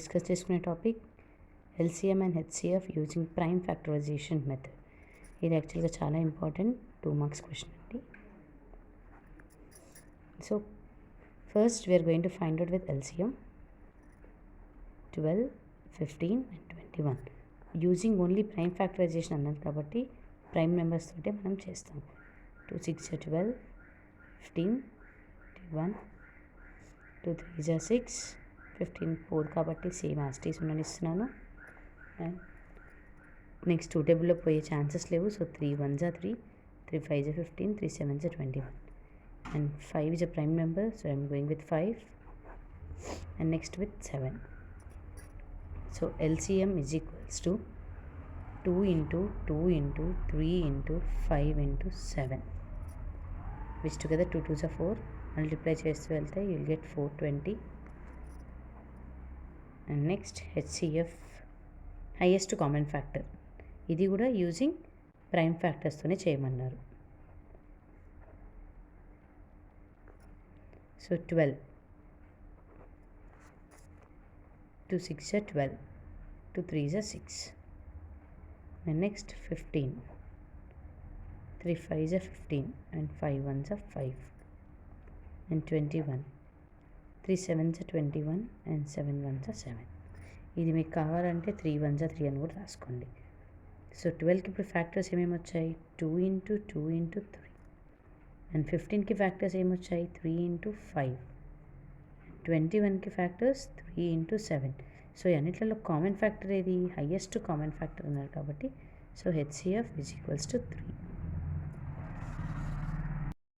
Discuss చేసుకునే topic LCM and HCF using prime factorisation method. ఇది యాక్చువల్గా చాలా ఇంపార్టెంట్ 2 మార్క్స్ క్వశ్చన్ అండి. So first we are going to find out with LCM 12, 15 and 21 using only prime factorisation అన్నది కాబట్టి prime numbers తోటే మనం చేస్తాం. 2 6 12, 15 21, 2 3 6, 15 4 కాబట్టి సేమ్ యాస్టీస్ ఉండనిస్తున్నాను. అండ్ నెక్స్ట్ 2 టేబుల్లో పోయే ఛాన్సెస్ లేవు. So 3 1 3, 3 5 15, 3 7 21 and 5 is a prime number, so I am going with 5 and next with 7. So LCM is equals to 2 into 2 into 3 into 5 into 7, which together 2 2s are 4. Multiply చేస్తూ వెళ్తే you will get 420. And next HCF, highest common factor. ఇది కూడా using prime ఫ్యాక్టర్స్తోనే చేయమన్నారు. So 12, 2 6 are 12, 2 3s are 6 and next 15, 3 5s are 15 and 5 1s are 5 and 21, 3 7s are 21 and 7 1s are 7. ఇది మీకు కావాలంటే 3 1s are 3 అని కూడా రాసుకోండి. సో 12కి ఇప్పుడు ఫ్యాక్టర్స్ ఏమేమి వచ్చాయి? 2 into 2 into 3 అండ్ 15కి ఫ్యాక్టర్స్ ఏమొచ్చాయి? 3 into 5. 21కి ఫ్యాక్టర్స్ 3 into 7. సో అన్నిట్లలో కామన్ ఫ్యాక్టర్ ఏది? హయ్యెస్ట్ కామన్ ఫ్యాక్టర్ అన్నారు కాబట్టి so HCF is equals to 3.